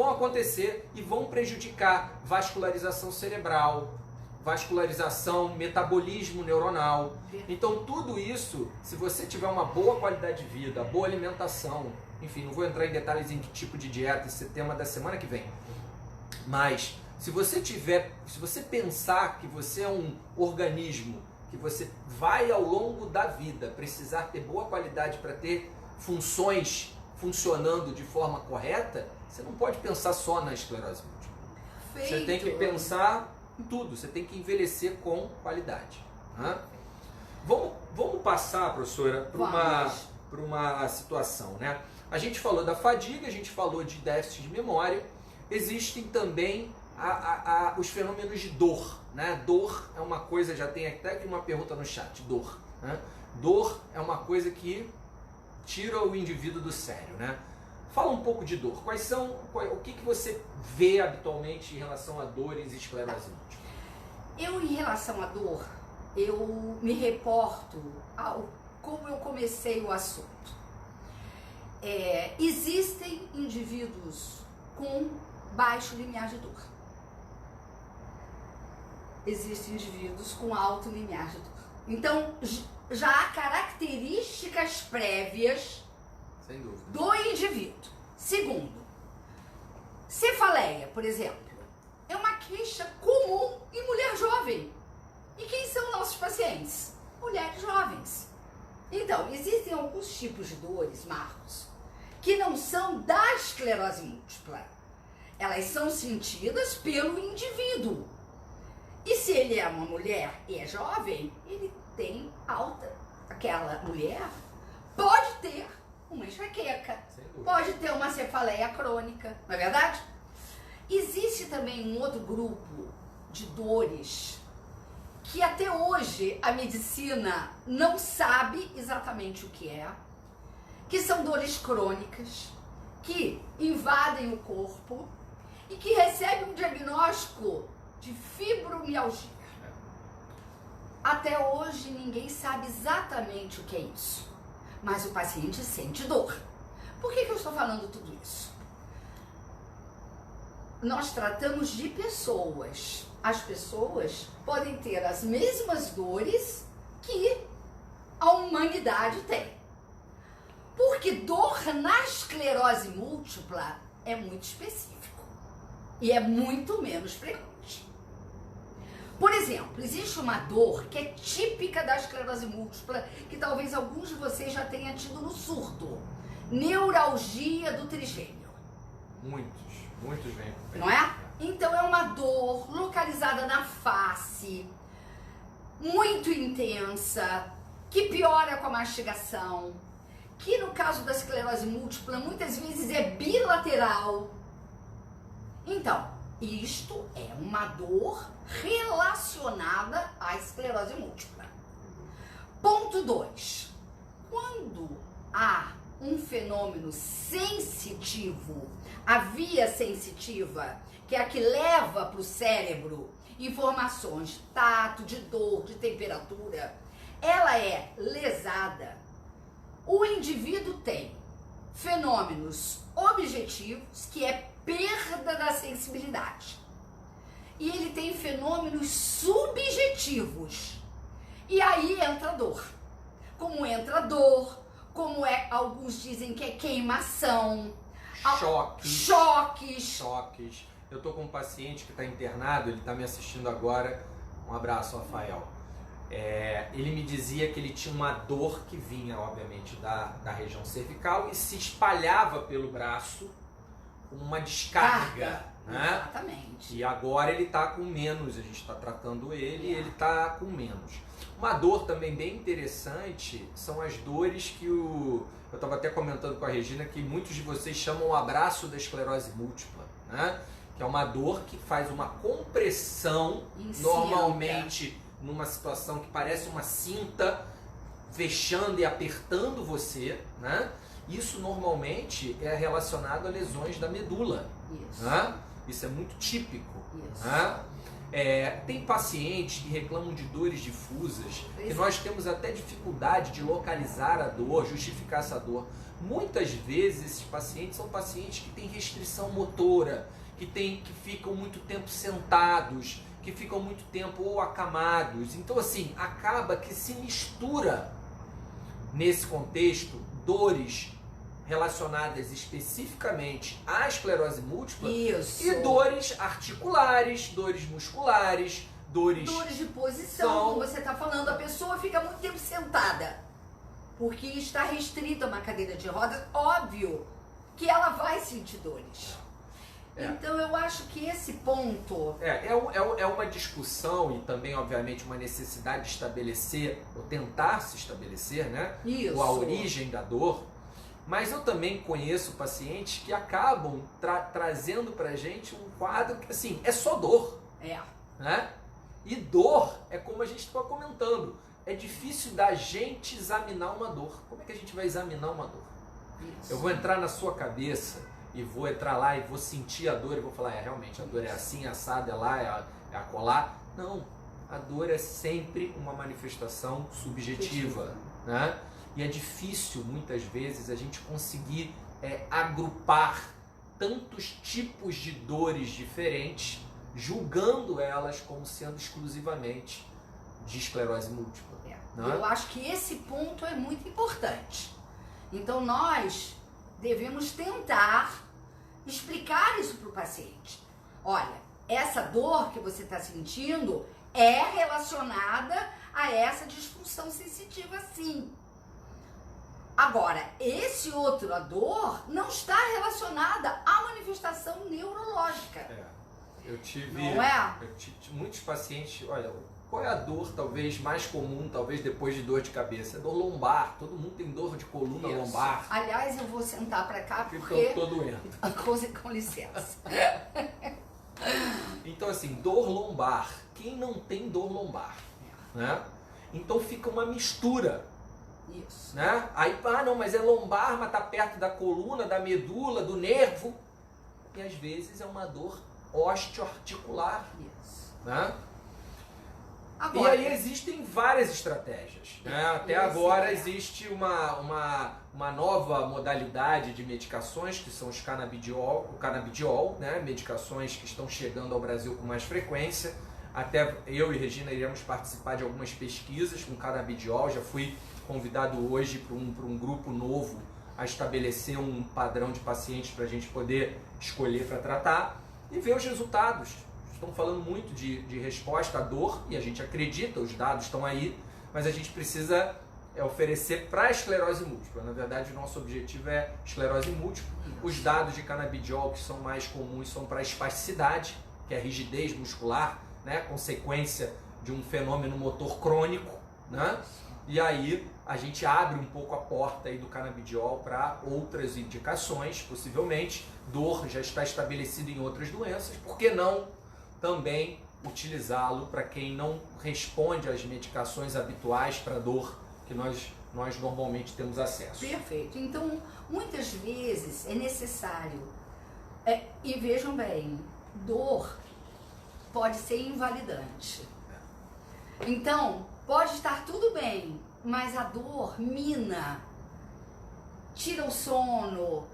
acontecer e vão prejudicar vascularização cerebral, vascularização, metabolismo neuronal. Então, tudo isso, se você tiver uma boa qualidade de vida, boa alimentação, enfim, não vou entrar em detalhes em que tipo de dieta, esse é tema da semana que vem. Mas, se você pensar que você é um organismo, que você vai ao longo da vida precisar ter boa qualidade para ter funções funcionando de forma correta, você não pode pensar só na esclerose múltipla. Perfeito. Você tem que pensar em tudo, você tem que envelhecer com qualidade. Né? Vamos passar, professora, para uma situação. Né? A gente falou da fadiga, a gente falou de déficit de memória, existem também os fenômenos de dor. Né? Dor é uma coisa, já tem até aqui uma pergunta no chat, dor. Né? Dor é uma coisa que tira o indivíduo do sério. Né? Fala um pouco de dor. O que você vê habitualmente em relação a dores e esclerose múltipla? Em relação à dor, eu me reporto ao como eu comecei o assunto. Existem indivíduos com baixo limiar de dor. Existem indivíduos com alto limiar de dor. Então, já há características prévias sem dúvida do indivíduo. Segundo, cefaleia, por exemplo, é uma queixa comum em mulher jovem. E quem são nossos pacientes? Mulheres jovens. Então, existem alguns tipos de dores, Marcos, que não são da esclerose múltipla. Elas são sentidas pelo indivíduo. E se ele é uma mulher e é jovem, ele tem aquela mulher pode ter uma enxaqueca, pode ter uma cefaleia crônica, não é verdade? Existe também um outro grupo de dores que até hoje a medicina não sabe exatamente o que são dores crônicas, que invadem o corpo e que recebem um diagnóstico de fibromialgia. Até hoje ninguém sabe exatamente o que é isso, mas o paciente sente dor. Por que eu estou falando tudo isso? Nós tratamos de pessoas. As pessoas podem ter as mesmas dores que a humanidade tem. Porque dor na esclerose múltipla é muito específico e é muito menos frequente. Por exemplo, existe uma dor que é típica da esclerose múltipla, que talvez alguns de vocês já tenham tido no surto. Neuralgia do trigêmeo. Muitos vêm. Não é? Então é uma dor localizada na face, muito intensa, que piora com a mastigação, que no caso da esclerose múltipla muitas vezes é bilateral. Então, isto é uma dor relacionada à esclerose múltipla. Ponto 2. Quando há um fenômeno sensitivo, a via sensitiva, que é a que leva para o cérebro informações de tato, de dor, de temperatura, ela é lesada, o indivíduo tem fenômenos objetivos, que é perda da sensibilidade. E ele tem fenômenos subjetivos. E aí entra dor. Como entra dor, como alguns dizem que é queimação, choques. Eu tô com um paciente que está internado, ele está me assistindo agora. Um abraço, Rafael. Ele me dizia que ele tinha uma dor que vinha, obviamente, da região cervical e se espalhava pelo braço como uma descarga, né? Exatamente. E agora ele está com menos, a gente está tratando ele e ele está com menos. Uma dor também bem interessante são as dores que eu estava até comentando com a Regina, que muitos de vocês chamam o abraço da esclerose múltipla, né? Que é uma dor que faz uma compressão, normalmente numa situação que parece uma cinta fechando e apertando você, né? Isso normalmente é relacionado a lesões da medula. Isso. Né? Isso é muito típico. Isso. Né? Tem pacientes que reclamam de dores difusas, que nós temos até dificuldade de localizar a dor, justificar essa dor. Muitas vezes esses pacientes são pacientes que têm restrição motora, que ficam muito tempo sentados, que ficam muito tempo ou acamados. Então, assim, acaba que se mistura nesse contexto dores relacionadas especificamente à esclerose múltipla. Isso. E dores articulares, dores musculares, dores de posição, como você está falando, a pessoa fica muito tempo sentada, porque está restrita a uma cadeira de rodas, óbvio que ela vai sentir dores. Então eu acho que esse ponto... É uma discussão e também, obviamente, uma necessidade de estabelecer, ou tentar se estabelecer, né? Isso. A origem da dor. Mas eu também conheço pacientes que acabam trazendo pra gente um quadro que, assim, é só dor. Né? E dor é como a gente estava comentando. É difícil da gente examinar uma dor. Como é que a gente vai examinar uma dor? Isso. Eu vou entrar na sua cabeça e vou entrar lá e vou sentir a dor e vou falar, realmente, a dor é assim, assada, é lá, é acolá. Não, a dor é sempre uma manifestação subjetiva, né? E é difícil, muitas vezes, a gente conseguir agrupar tantos tipos de dores diferentes, julgando elas como sendo exclusivamente de esclerose múltipla. Né? Eu acho que esse ponto é muito importante. Então nós devemos tentar explicar isso para o paciente. Olha, essa dor que você está sentindo é relacionada a essa disfunção sensitiva, sim. Agora, esse outro, a dor, não está relacionada à manifestação neurológica. Eu tive muitos pacientes, olha, qual é a dor talvez mais comum, talvez depois de dor de cabeça? É dor lombar, todo mundo tem dor de coluna lombar. Aliás, eu vou sentar para cá porque... eu tô doendo. Com licença. Então assim, dor lombar, quem não tem dor lombar? Né? Então fica uma mistura. Isso. Né? Aí, não, mas é lombar, mas tá perto da coluna, da medula, do nervo. E às vezes é uma dor osteoarticular. Isso. Né? Agora, e aí existem várias estratégias. Né? Até agora existe uma nova modalidade de medicações, que são o canabidiol, né? Medicações que estão chegando ao Brasil com mais frequência. Até eu e Regina iremos participar de algumas pesquisas com canabidiol. Já fui convidado hoje para um grupo novo a estabelecer um padrão de pacientes para a gente poder escolher para tratar e ver os resultados. Estão falando muito de resposta à dor e a gente acredita, os dados estão aí, mas a gente precisa oferecer para a esclerose múltipla. Na verdade, o nosso objetivo é esclerose múltipla. Os dados de canabidiol que são mais comuns são para espasticidade, que é a rigidez muscular, né, consequência de um fenômeno motor crônico, né? E aí a gente abre um pouco a porta aí do canabidiol para outras indicações, possivelmente. Dor já está estabelecido em outras doenças, por que não também utilizá-lo para quem não responde às medicações habituais para dor que nós normalmente temos acesso. Perfeito. Então, muitas vezes é necessário, e vejam bem, dor pode ser invalidante. Então, pode estar tudo bem, mas a dor mina, tira o sono,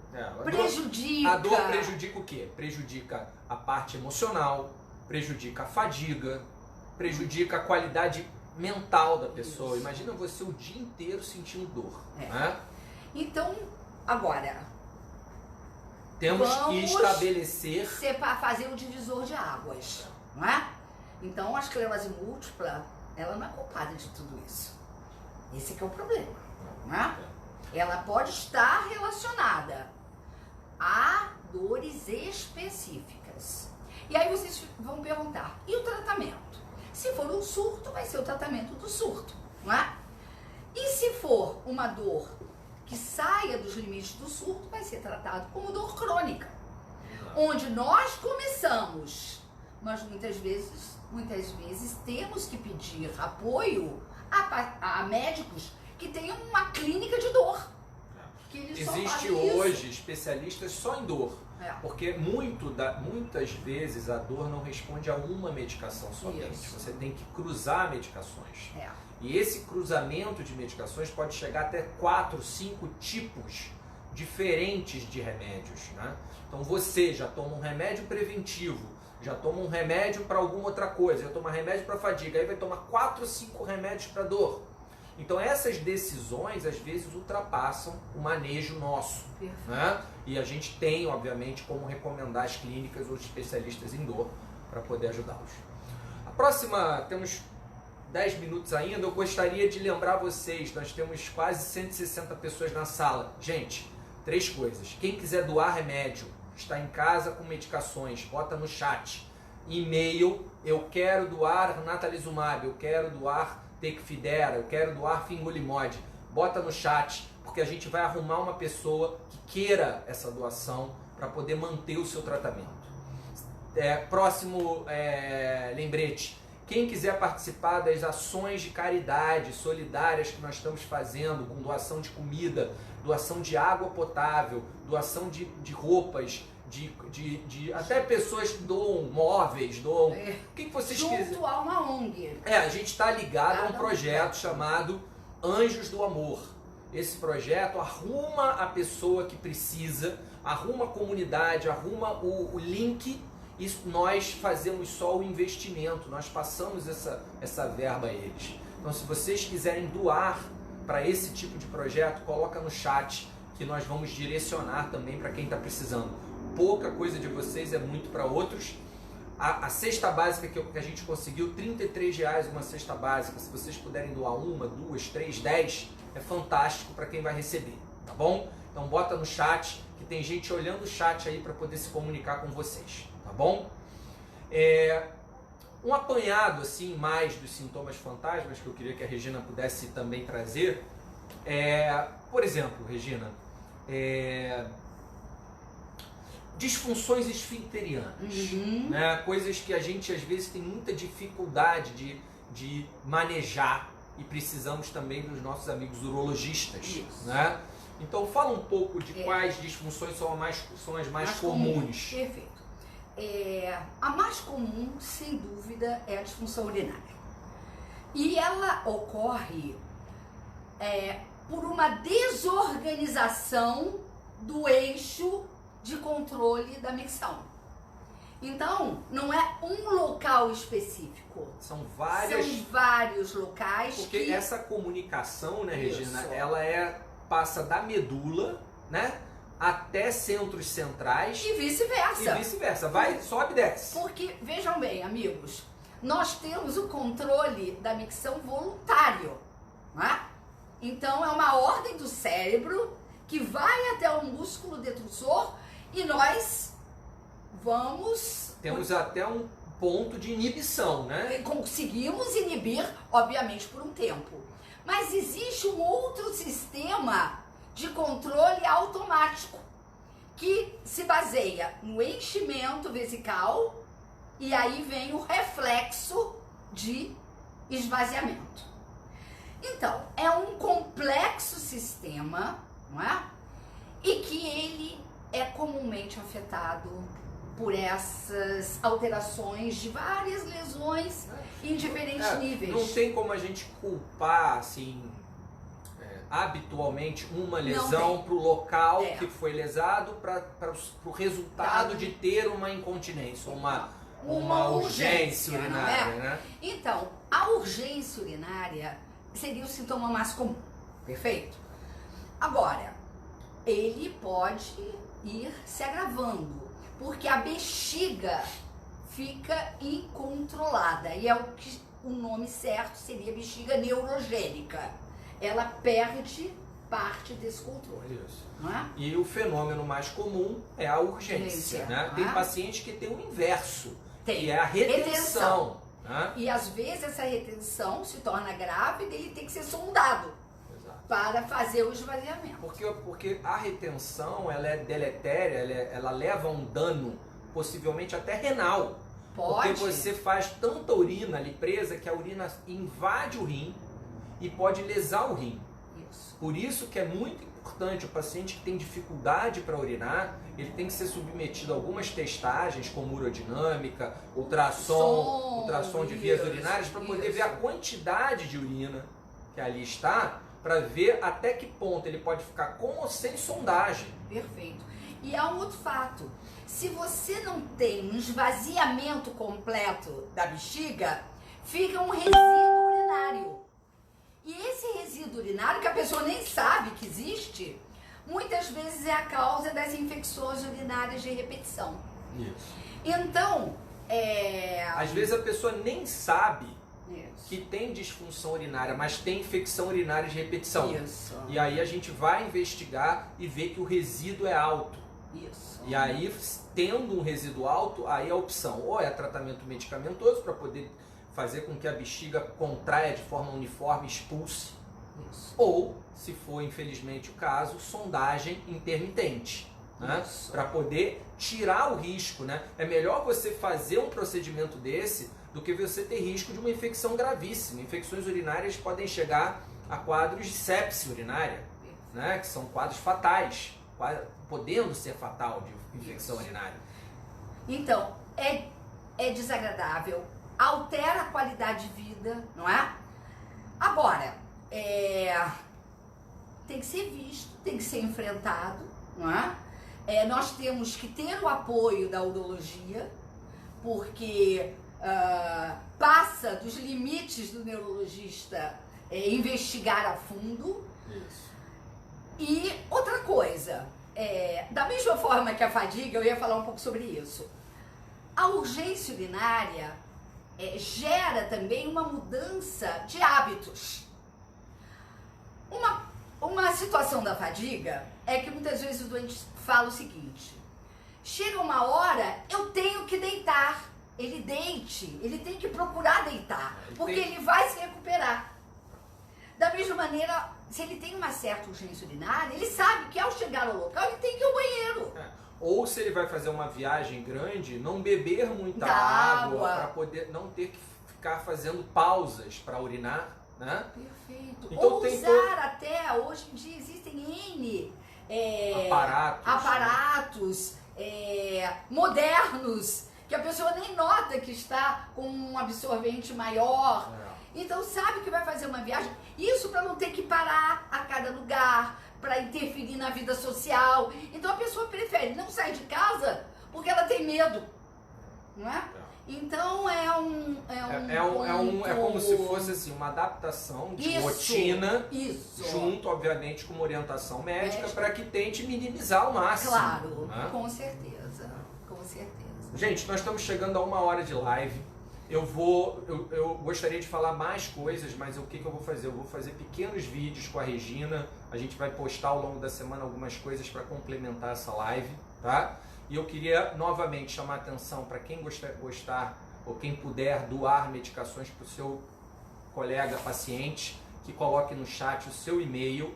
prejudica. A dor prejudica o quê? Prejudica a parte emocional, prejudica a fadiga, prejudica a qualidade mental da pessoa. Isso. Imagina você o dia inteiro sentindo dor. Né? Então, agora, temos que estabelecer... fazer o divisor de águas, não é? Então, a esclerose múltipla, ela não é culpada de tudo isso. Esse que é o problema, não é? Ela pode estar relacionada a dores específicas. E aí vocês vão perguntar, e o tratamento? Se for um surto, vai ser o tratamento do surto, não é? E se for uma dor que saia dos limites do surto, vai ser tratado como dor crônica. Onde nós começamos, mas muitas vezes temos que pedir apoio a médicos que tenham uma clínica de dor. Que eles Existe hoje especialistas só em dor. Porque muitas vezes a dor não responde a uma medicação somente. Isso. Você tem que cruzar medicações. E esse cruzamento de medicações pode chegar até 4, 5 tipos diferentes de remédios. Né? Então você já toma um remédio preventivo, já toma um remédio para alguma outra coisa, já toma remédio para fadiga, aí vai tomar 4, 5 remédios para dor. Então essas decisões às vezes ultrapassam o manejo nosso, né? E a gente tem, obviamente, como recomendar as clínicas ou os especialistas em dor para poder ajudá-los. A próxima, temos 10 minutos ainda, eu gostaria de lembrar vocês, nós temos quase 160 pessoas na sala. Gente, 3 coisas. Quem quiser doar remédio, está em casa com medicações, bota no chat. E-mail, eu quero doar natalizumab, eu quero doar Tecfidera, eu quero doar Fingolimod. Bota no chat, porque a gente vai arrumar uma pessoa que queira essa doação para poder manter o seu tratamento. Próximo lembrete. Quem quiser participar das ações de caridade solidárias que nós estamos fazendo, com doação de comida, doação de água potável, doação de roupas, até pessoas que doam móveis, doam... O que vocês quiserem? Junto a uma ONG. A gente está ligado a um projeto chamado Anjos do Amor. Esse projeto arruma a pessoa que precisa, arruma a comunidade, arruma o link e nós fazemos só o investimento, nós passamos essa verba a eles. Então, se vocês quiserem doar para esse tipo de projeto, coloca no chat que nós vamos direcionar também para quem está precisando. Pouca coisa de vocês é muito para outros. A cesta básica que a gente conseguiu, R$33 uma cesta básica. Se vocês puderem doar 1, 2, 3, 10, é fantástico para quem vai receber, tá bom? Então bota no chat, que tem gente olhando o chat aí para poder se comunicar com vocês, tá bom? Um apanhado assim mais dos sintomas fantasmas que eu queria que a Regina pudesse também trazer. Por exemplo, Regina, disfunções esfincterianas, né? Coisas que a gente às vezes tem muita dificuldade de manejar e precisamos também dos nossos amigos urologistas, né? Então fala um pouco de quais disfunções são as mais comuns. Perfeito. A mais comum, sem dúvida, é a disfunção urinária. E ela ocorre por uma desorganização do eixo de controle da micção. Então, não é um local específico. São vários locais. Porque essa comunicação, né, Regina, ela passa da medula, né, até centros centrais E vice-versa. e vice-versa. Vai, sobe e desce. Porque, vejam bem, amigos, nós temos o controle da micção voluntário, não é? Então, é uma ordem do cérebro que vai até o músculo detrusor e nós vamos... Temos até um ponto de inibição, né? Conseguimos inibir, obviamente, por um tempo. Mas existe um outro sistema de controle automático que se baseia no enchimento vesical e aí vem o reflexo de esvaziamento. Então, é um complexo sistema, não é? E que ele é comumente afetado por essas alterações de várias lesões em diferentes níveis. Não tem como a gente culpar, assim, habitualmente, uma lesão para o local que foi lesado para o resultado de ter uma incontinência, uma urgência urinária, né? Então, a urgência urinária seria o sintoma mais comum, perfeito? Agora, ele pode ir se agravando, porque a bexiga fica incontrolada, e é o nome certo seria bexiga neurogênica. Ela perde parte desse controle. Isso. Não é? E o fenômeno mais comum é a urgência, né? Tem pacientes que tem o inverso, que é a retenção. Né? E às vezes essa retenção se torna grave e ele tem que ser sondado para fazer o esvaziamento. Porque a retenção, ela é deletéria, ela leva a um dano, possivelmente até renal. Pode. Porque você faz tanta urina ali presa que a urina invade o rim e pode lesar o rim. Isso. Por isso que é muito importante o paciente que tem dificuldade para urinar, ele tem que ser submetido a algumas testagens como urodinâmica, ultrassom de vias urinárias para poder ver a quantidade de urina que ali está, para ver até que ponto ele pode ficar com ou sem sondagem. Perfeito. E há um outro fato. Se você não tem um esvaziamento completo da bexiga, fica um resíduo urinário. E esse resíduo urinário, que a pessoa nem sabe que existe, muitas vezes é a causa das infecções urinárias de repetição. Isso. Então, às vezes a pessoa nem sabe que tem disfunção urinária, mas tem infecção urinária de repetição. Isso. E aí a gente vai investigar e ver que o resíduo é alto. Isso. E aí, tendo um resíduo alto, aí a opção ou é tratamento medicamentoso para poder fazer com que a bexiga contraia de forma uniforme, expulse. Isso. Ou, se for infelizmente o caso, sondagem intermitente. Né? Para poder tirar o risco. Né? É melhor você fazer um procedimento desse do que você ter risco de uma infecção gravíssima. Infecções urinárias podem chegar a quadros de sepse urinária, né? Que são quadros fatais, podendo ser fatal de infecção urinária. Então, é desagradável, altera a qualidade de vida, não é? Agora, tem que ser visto, tem que ser enfrentado, não é? Nós temos que ter o apoio da urologia, porque passa dos limites do neurologista investigar a fundo. Isso. E outra coisa, da mesma forma que a fadiga, eu ia falar um pouco sobre isso. A urgência urinária gera também uma mudança de hábitos. Uma situação da fadiga é que muitas vezes o doente fala o seguinte: chega uma hora, eu tenho que deitar. Ele tem que procurar deitar, porque ele vai se recuperar. Da mesma maneira, se ele tem uma certa urgência urinária, ele sabe que ao chegar ao local ele tem que ir ao banheiro. Ou se ele vai fazer uma viagem grande, não beber muita água para poder não ter que ficar fazendo pausas para urinar, né? Perfeito. Então, ou usar até, hoje em dia existem N aparatos modernos, que a pessoa nem nota que está com um absorvente maior. Então sabe que vai fazer uma viagem, isso para não ter que parar a cada lugar, para interferir na vida social. Então a pessoa prefere não sair de casa porque ela tem medo, não é? Então é É como se fosse assim, uma adaptação de rotina, junto, obviamente, com uma orientação médica, para que tente minimizar ao máximo. Claro, né? com certeza, com certeza. Gente, nós estamos chegando a 1 hora de live. Eu gostaria de falar mais coisas, mas o que eu vou fazer? Eu vou fazer pequenos vídeos com a Regina. A gente vai postar ao longo da semana algumas coisas para complementar essa live, tá? E eu queria novamente chamar a atenção para quem gostar ou quem puder doar medicações para o seu colega paciente, que coloque no chat o seu e-mail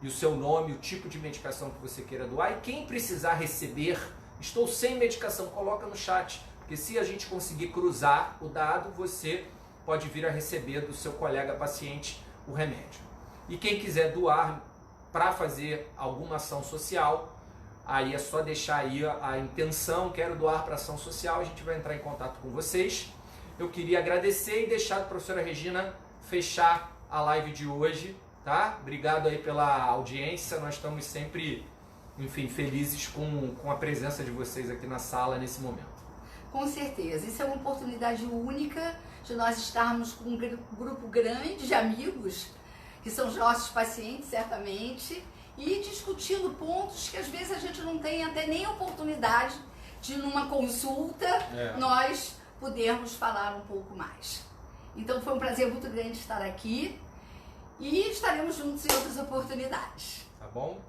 e o seu nome, o tipo de medicação que você queira doar. E quem precisar receber, estou sem medicação, coloca no chat. Porque se a gente conseguir cruzar o dado, você pode vir a receber do seu colega paciente o remédio. E quem quiser doar para fazer alguma ação social, aí é só deixar aí a intenção, quero doar para ação social, a gente vai entrar em contato com vocês. Eu queria agradecer e deixar a professora Regina fechar a live de hoje, tá? Obrigado aí pela audiência, nós estamos sempre, enfim, felizes com a presença de vocês aqui na sala nesse momento. Com certeza, isso é uma oportunidade única de nós estarmos com um grupo grande de amigos, que são os nossos pacientes, certamente, e discutindo pontos que às vezes a gente não tem até nem oportunidade de, numa consulta, nós podermos falar um pouco mais. Então foi um prazer muito grande estar aqui e estaremos juntos em outras oportunidades. Tá bom?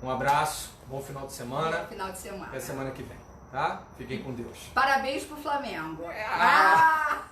Um abraço, bom final de semana. Bom final de semana. Até semana que vem. Tá? Fiquem com Deus. Parabéns pro Flamengo. Ah!